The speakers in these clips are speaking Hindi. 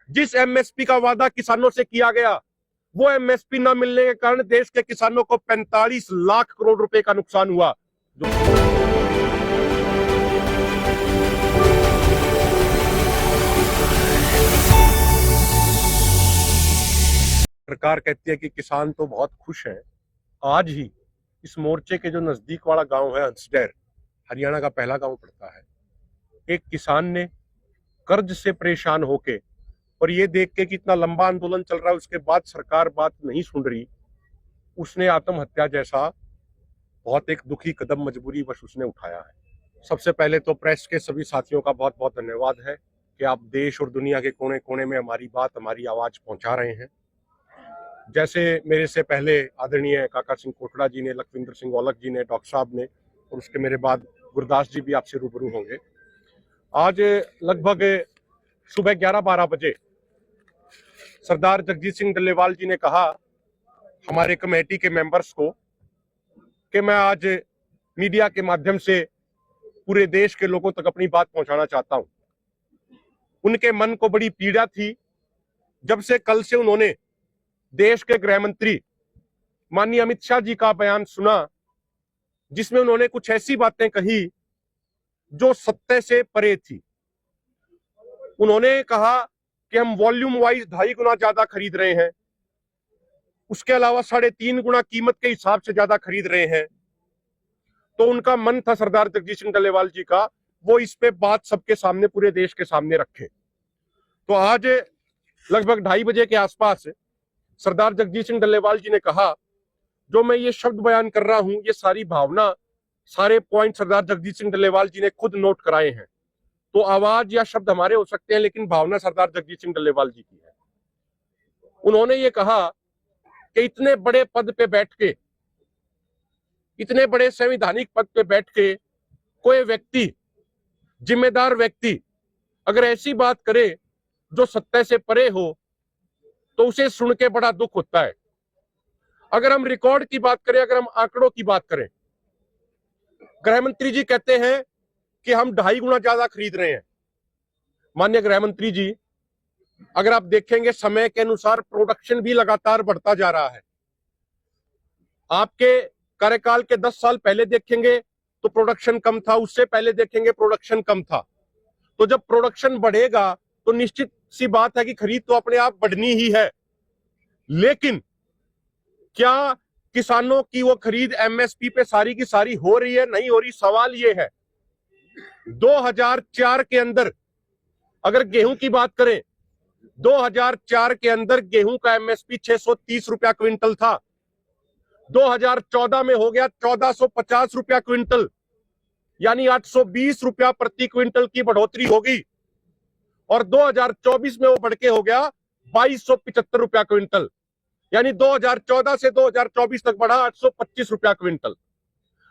जिस एमएसपी का वादा किसानों से किया गया, वो एमएसपी न मिलने के कारण देश के किसानों को 45 लाख करोड़ रुपए का नुकसान हुआ। सरकार कहती है कि किसान तो बहुत खुश हैं। आज ही इस मोर्चे के जो नजदीक वाला गांव है हंसडेर, हरियाणा का पहला गांव पड़ता है, एक किसान ने कर्ज से परेशान होके और ये देख के कि इतना लंबा आंदोलन चल रहा है, उसके बाद सरकार बात नहीं सुन रही, उसने आत्महत्या जैसा बहुत एक दुखी कदम मजबूरीवश उसने उठाया है। सबसे पहले तो प्रेस के सभी साथियों का बहुत बहुत धन्यवाद है कि आप देश और दुनिया के कोने कोने में हमारी बात, हमारी आवाज पहुंचा रहे हैं। जैसे मेरे से पहले आदरणीय काका सिंह कोटड़ा जी ने, लखविंदर सिंह औलख जी ने, डॉक्टर साहब ने, और उसके मेरे बाद गुरदास जी भी आपसे रूबरू होंगे। आज लगभग सुबह 11-12 बजे सरदार जगजीत सिंह डल्लेवाल जी ने कहा हमारे कमेटी के मेंबर्स को कि मैं आज मीडिया के माध्यम से पूरे देश के लोगों तक अपनी बात पहुंचाना चाहता हूं। उनके मन को बड़ी पीड़ा थी जब से कल से उन्होंने देश के गृह मंत्री माननीय अमित शाह जी का बयान सुना, जिसमें उन्होंने कुछ ऐसी बातें कही जो सत्य से परे थी। उन्होंने कहा कि हम वॉल्यूम वाइज 2.5 गुना ज्यादा खरीद रहे हैं, उसके अलावा 3.5 गुना कीमत के हिसाब से ज्यादा खरीद रहे हैं। तो उनका मन था सरदार जगजीत सिंह डल्लेवाल जी का, वो इस पे बात सबके सामने, पूरे देश के सामने रखे। तो आज लगभग 2:30 बजे के आसपास सरदार जगजीत सिंह डल्लेवाल जी ने कहा, जो मैं ये शब्द बयान कर रहा हूं, ये सारी भावना, सारे पॉइंट सरदार जगजीत सिंह डल्लेवाल जी ने खुद नोट कराए हैं। तो आवाज या शब्द हमारे हो सकते हैं, लेकिन भावना सरदार जगजीत सिंह डल्लेवाल जी की है। उन्होंने ये कहा कि इतने बड़े पद पे बैठ के, इतने बड़े संवैधानिक पद पे बैठ के कोई व्यक्ति, जिम्मेदार व्यक्ति, अगर ऐसी बात करे जो सत्य से परे हो, तो उसे सुन के बड़ा दुख होता है। अगर हम रिकॉर्ड की बात करें, अगर हम आंकड़ों की बात करें, गृह मंत्री जी कहते हैं कि हम 2.5 गुना ज्यादा खरीद रहे हैं। माननीय गृह मंत्री जी, अगर आप देखेंगे समय के अनुसार प्रोडक्शन भी लगातार बढ़ता जा रहा है। आपके कार्यकाल के 10 साल पहले देखेंगे तो प्रोडक्शन कम था, उससे पहले देखेंगे प्रोडक्शन कम था। तो जब प्रोडक्शन बढ़ेगा तो निश्चित सी बात है कि खरीद तो अपने आप बढ़नी ही है। लेकिन क्या किसानों की वो खरीद एमएसपी पे सारी की सारी हो रही है? नहीं हो रही। सवाल ये है, 2004 के अंदर अगर गेहूं की बात करें, 2004 के अंदर गेहूं का एमएसपी 630 रुपया क्विंटल था। 2014 में हो गया 1450 रुपया क्विंटल, यानी 820 रुपया प्रति क्विंटल की बढ़ोतरी होगी। और 2024 में वो बढ़ के हो गया 2275 रुपया क्विंटल, यानी 2014 से 2024 तक बढ़ा 825 रुपया क्विंटल।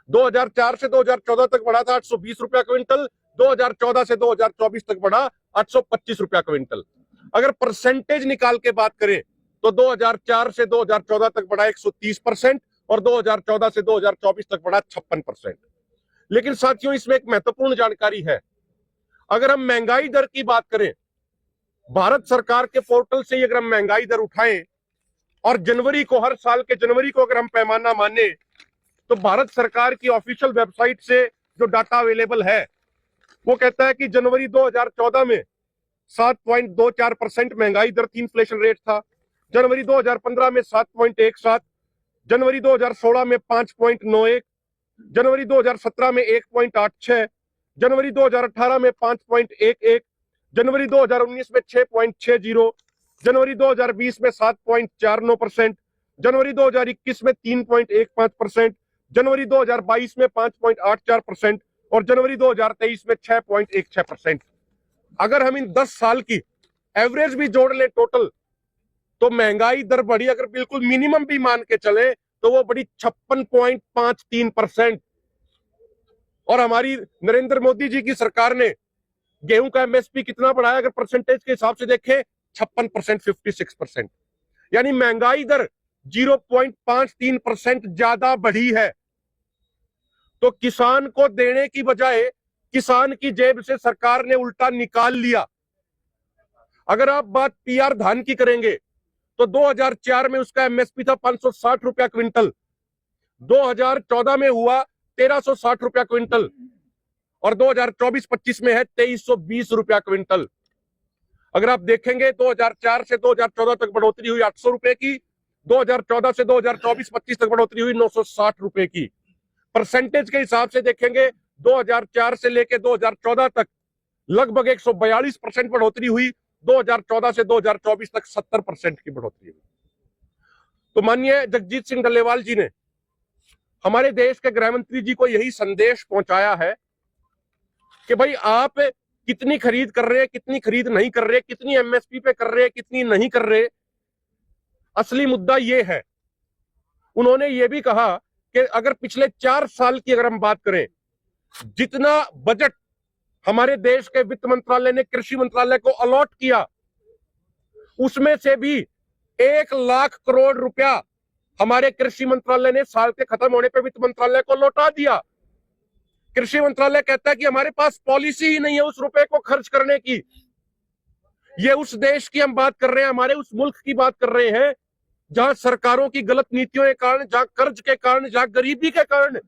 2004 से 2014 तक बढ़ा था 820 रुपया क्विंटल, 2014 से 2024 तक बढ़ा 825 रुपया क्विंटल। अगर परसेंटेज निकाल के बात करें तो 2004 से 2014 तक बढ़ा 130% और 2014 से 2024 तक बढ़ा 56%। लेकिन साथियों, इसमें एक महत्वपूर्ण जानकारी है। अगर हम महंगाई दर की बात करें, भारत सरकार के पोर्टल से अगर हम महंगाई दर उठाएं और जनवरी को, हर साल के जनवरी को अगर हम पैमाना माने, तो भारत सरकार की ऑफिशियल वेबसाइट से जो डाटा अवेलेबल है वो कहता है कि जनवरी 2014 में 7.24% महंगाई दर थी, इन्फ्लेशन रेट था। जनवरी 2015 में 7.17, जनवरी 2016 में 5.91, जनवरी 2017 में 1.86, जनवरी 2018 में 5.11, जनवरी 2019 में 6.60, जनवरी 2020 में 7.49%, जनवरी 2021 में 3.15%, जनवरी 2022 में 5.84% और जनवरी 2023 में 6.16%। अगर हम इन 10 साल की एवरेज भी जोड़ लें टोटल, तो महंगाई दर बढ़ी, अगर बिल्कुल मिनिमम भी मान के चले, तो वो बढ़ी 56.53%। और हमारी नरेंद्र मोदी जी की सरकार ने गेहूं का एमएसपी कितना बढ़ाया, अगर परसेंटेज के हिसाब से देखें, 56%, 56%, यानी महंगाई दर 0.53% ज्यादा बढ़ी है। तो किसान को देने की बजाय किसान की जेब से सरकार ने उल्टा निकाल लिया। अगर आप बात पीआर धान की करेंगे तो 2004 में उसका एमएसपी था 560 रुपया क्विंटल, 2014 में हुआ 1360 रुपया क्विंटल और 2024-25 में है 2320 रुपया क्विंटल। अगर आप देखेंगे 2004 से 2014 तक बढ़ोतरी हुई 800 रुपए की, 2014 से 2024-25 तक बढ़ोतरी हुई 960 रुपए की। परसेंटेज के हिसाब से देखेंगे 2004 से लेकर 2014 तक लगभग 142% बढ़ोतरी हुई, 2014 से 2024 तक 70% की बढ़ोतरी हुई। तो माननीय जगजीत सिंह डल्लेवाल जी ने हमारे देश के गृह मंत्री जी को यही संदेश पहुंचाया है कि भाई आप कितनी खरीद कर रहे हैं, कितनी खरीद नहीं कर रहे, कितनी एमएसपी पे कर रहे हैं, कितनी नहीं कर रहे, असली मुद्दा ये है। उन्होंने ये भी कहा कि अगर पिछले 4 साल की अगर हम बात करें, जितना बजट हमारे देश के वित्त मंत्रालय ने कृषि मंत्रालय को अलॉट किया, उसमें से भी 1 लाख करोड़ रुपया हमारे कृषि मंत्रालय ने साल के खत्म होने पर वित्त मंत्रालय को लौटा दिया। कृषि मंत्रालय कहता है कि हमारे पास पॉलिसी ही नहीं है उस रुपए को खर्च करने की। ये उस देश की हम बात कर रहे हैं, हमारे उस मुल्क की बात कर रहे हैं जहां सरकारों की गलत नीतियों के कारण, जहां कर्ज के कारण, जहां गरीबी के कारण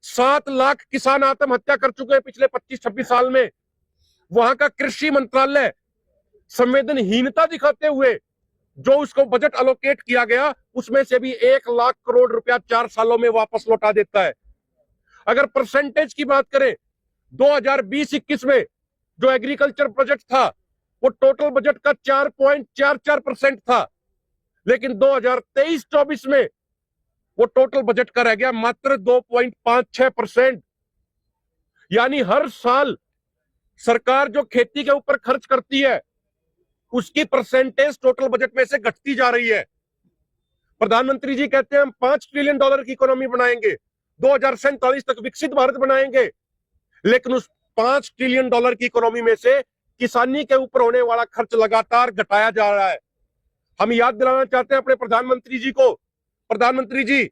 7 लाख किसान आत्महत्या कर चुके हैं पिछले 25-26 साल में। वहां का कृषि मंत्रालय संवेदनहीनता दिखाते हुए जो उसको बजट अलोकेट किया गया उसमें से भी 1 लाख करोड़ रुपया 4 सालों में वापस लौटा देता है। अगर परसेंटेज की बात करें, 2020-21 में जो एग्रीकल्चर बजट था वो टोटल बजट का 4.44% था, लेकिन 2023-24 में वो टोटल बजट का रह गया मात्र 2.56%। यानी हर साल सरकार जो खेती के ऊपर खर्च करती है उसकी परसेंटेज टोटल बजट में से घटती जा रही है। प्रधानमंत्री जी कहते हैं हम $5 ट्रिलियन की इकोनॉमी बनाएंगे, 2047 तक विकसित भारत बनाएंगे, लेकिन उस $5 ट्रिलियन की इकोनॉमी में से किसानी के ऊपर होने वाला खर्च लगातार घटाया जा रहा है। हम याद दिलाना चाहते हैं अपने प्रधानमंत्री जी को, प्रधानमंत्री जी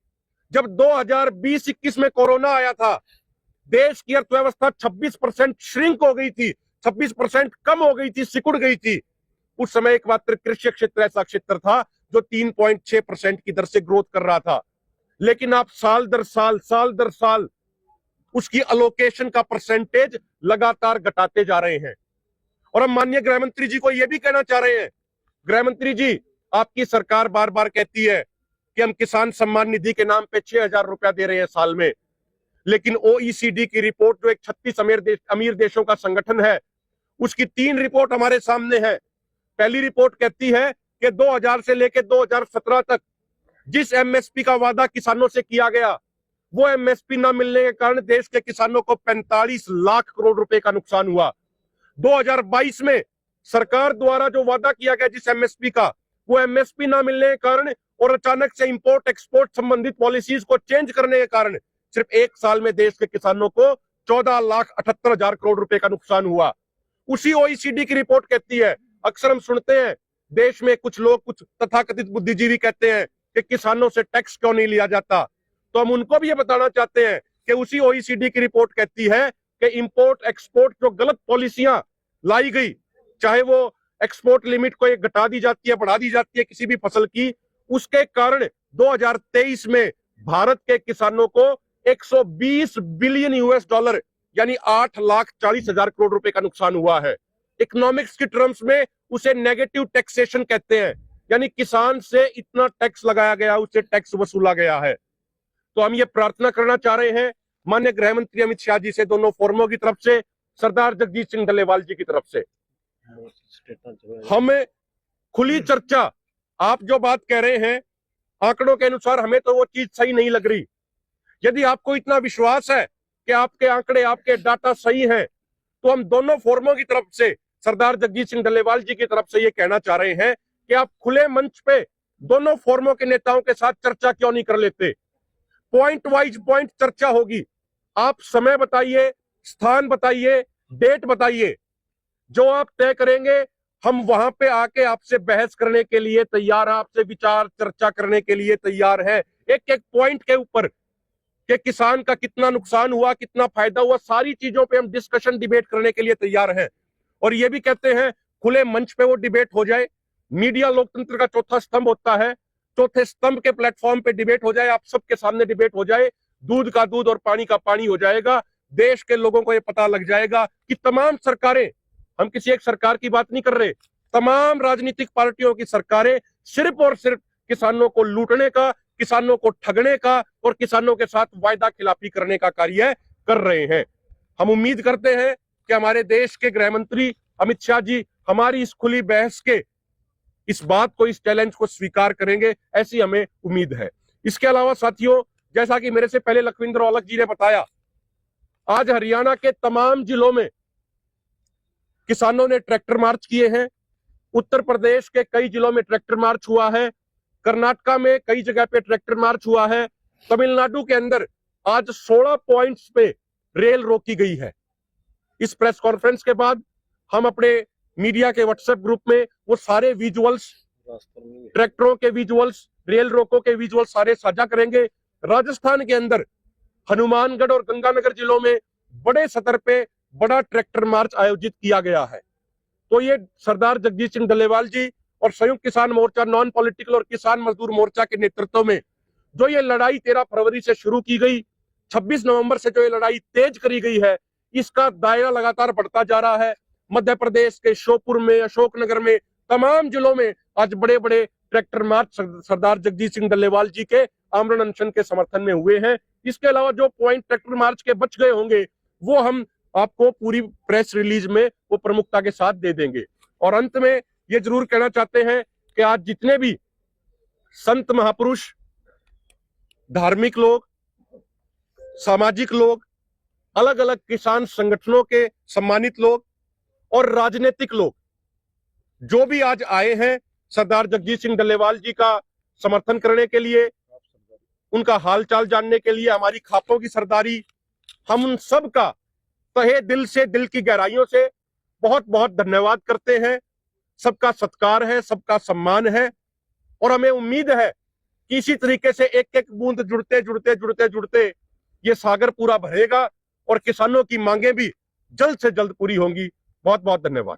जब 2020-21 में कोरोना आया था, देश की अर्थव्यवस्था 26% श्रिंक हो गई थी, 26% कम हो गई थी, सिकुड़ गई थी। उस समय एकमात्र कृषि क्षेत्र ऐसा क्षेत्र था जो 3.6% की दर से ग्रोथ कर रहा था, लेकिन आप साल दर साल उसकी अलोकेशन का परसेंटेज लगातार घटाते जा रहे हैं। और हम माननीय गृह मंत्री जी को यह भी कहना चाह रहे हैं, गृह मंत्री जी आपकी सरकार बार बार कहती है कि हम किसान सम्मान निधि के नाम पे 6,000 रुपया दे रहे हैं साल में, लेकिन ओईसीडी की रिपोर्ट जो एक 36 अमीर देशों का संगठन है, उसकी 3 रिपोर्ट हमारे सामने है। पहली रिपोर्ट कहती है कि 2000 से लेकर 2017 तक जिस एमएसपी का वादा किसानों से किया गया वो एमएसपी न मिलने के कारण देश के किसानों को 45 लाख करोड़ रुपए का नुकसान हुआ। 2022 में सरकार द्वारा जो वादा किया गया जिस एमएसपी का, वो एमएसपी ना मिलने के कारण और अचानक से इंपोर्ट एक्सपोर्ट संबंधित पॉलिसीज को चेंज करने के कारण सिर्फ 1 साल में देश के किसानों को 14,78,000 करोड़ रुपए का नुकसान हुआ। उसी ओईसीडी की रिपोर्ट कहती है, अक्सर हम सुनते हैं देश में कुछ लोग, कुछ तथाकथित बुद्धिजीवी कहते हैं कि किसानों से टैक्स क्यों नहीं लिया जाता, तो हम उनको भी ये बताना चाहते हैं कि उसी ओईसीडी की रिपोर्ट कहती है कि इंपोर्ट एक्सपोर्ट जो गलत पॉलिसियां लाई गई, चाहे वो एक्सपोर्ट लिमिट को घटा दी जाती है, बढ़ा दी जाती है किसी भी फसल की, उसके कारण 2023 में भारत के किसानों को 120 बिलियन US$ यानी 8,40,000 करोड़ रुपए का नुकसान हुआ है। इकोनॉमिक्स की टर्म्स में उसे नेगेटिव टैक्सेशन कहते हैं, यानी किसान से इतना टैक्स लगाया गया, उससे टैक्स वसूला गया है। तो हम ये प्रार्थना करना चाह रहे हैं माननीय गृह मंत्री अमित शाह जी से, दोनों फोरमों की तरफ से, सरदार जगजीत सिंह डल्लेवाल जी की तरफ से, हमें खुली चर्चा, आप जो बात कह रहे हैं आंकड़ों के अनुसार हमें तो वो चीज सही नहीं लग रही। यदि आपको इतना विश्वास है कि आपके आंकड़े, आपके डाटा सही हैं, तो हम दोनों फोरमों की तरफ से, सरदार जगजीत सिंह डल्लेवाल जी की तरफ से ये कहना चाह रहे हैं कि आप खुले मंच पे दोनों फोरमों के नेताओं के साथ चर्चा क्यों नहीं कर लेते। पॉइंट वाइज पॉइंट चर्चा होगी, आप समय बताइए, स्थान बताइए, डेट बताइए, जो आप तय करेंगे हम वहां पे आके आपसे बहस करने के लिए तैयार हैं, आपसे विचार चर्चा करने के लिए तैयार हैं। एक एक पॉइंट के ऊपर कि किसान का कितना नुकसान हुआ, कितना फायदा हुआ, सारी चीजों पे हम डिस्कशन डिबेट करने के लिए तैयार हैं। और ये भी कहते हैं खुले मंच पे वो डिबेट हो जाए। मीडिया लोकतंत्र का चौथा स्तंभ होता है, चौथे स्तंभ के प्लेटफॉर्म पे डिबेट हो जाए, आप सबके सामने डिबेट हो जाए, दूध का दूध और पानी का पानी हो जाएगा। देश के लोगों को ये पता लग जाएगा कि तमाम सरकारें, हम किसी एक सरकार की बात नहीं कर रहे, तमाम राजनीतिक पार्टियों की सरकारें सिर्फ और सिर्फ किसानों को लूटने का, किसानों को ठगने का और किसानों के साथ वायदा खिलाफी करने का कार्य कर रहे हैं। हम उम्मीद करते हैं कि हमारे देश के गृह मंत्री अमित शाह जी हमारी इस खुली बहस के इस बात को, इस चैलेंज को स्वीकार करेंगे, ऐसी हमें उम्मीद है। इसके अलावा साथियों, जैसा कि मेरे से पहले लखविंदर औलख जी ने बताया, आज हरियाणा के तमाम जिलों में किसानों ने ट्रैक्टर मार्च किए हैं। उत्तर प्रदेश के कई जिलों में ट्रैक्टर मार्च हुआ है, कर्नाटका में कई जगह पे ट्रैक्टर मार्च हुआ है, तमिलनाडु के अंदर आज 16 पॉइंट्स पे रेल रोकी गई है। इस प्रेस कॉन्फ्रेंस के बाद हम अपने मीडिया के व्हाट्सएप ग्रुप में वो सारे विजुअल्स, ट्रैक्टरों के विजुअल्स, रेल रोको के विजुअल्स सारे साझा करेंगे। राजस्थान के अंदर हनुमानगढ़ और गंगानगर जिलों में बड़े स्तर पे बड़ा ट्रैक्टर मार्च आयोजित किया गया है। तो ये सरदार जगजीत सिंह डल्लेवाल जी और संयुक्त किसान मोर्चा, नॉन पॉलिटिकल और किसान मजदूर मोर्चा के नेतृत्व में जो ये लड़ाई 13 फरवरी से शुरू की गई, 26 नवंबर से जो ये लड़ाई तेज करी गई है, इसका दायरा लगातार बढ़ता जा रहा है। मध्य प्रदेश के श्योपुर में, अशोकनगर में, तमाम जिलों में आज बड़े बड़े ट्रैक्टर मार्च सरदार जगजीत सिंह डल्लेवाल जी के आमरण अनशन के समर्थन में हुए हैं। इसके अलावा जो पॉइंट ट्रैक्टर मार्च के बच गए होंगे वो हम आपको पूरी प्रेस रिलीज में वो प्रमुखता के साथ दे देंगे। और अंत में ये जरूर कहना चाहते हैं कि आज जितने भी संत महापुरुष, धार्मिक लोग, सामाजिक लोग, अलग अलग किसान संगठनों के सम्मानित लोग और राजनीतिक लोग जो भी आज आए हैं सरदार जगजीत सिंह डल्लेवाल जी का समर्थन करने के लिए, उनका हालचाल जानने के लिए, हमारी खापों की सरदारी, हम उन सब का तहे दिल से, दिल की गहराइयों से बहुत बहुत धन्यवाद करते हैं। सबका सत्कार है, सबका सम्मान है और हमें उम्मीद है कि इसी तरीके से एक एक बूंद जुड़ते जुड़ते जुड़ते जुड़ते ये सागर पूरा भरेगा और किसानों की मांगें भी जल्द से जल्द पूरी होंगी। बहुत बहुत धन्यवाद।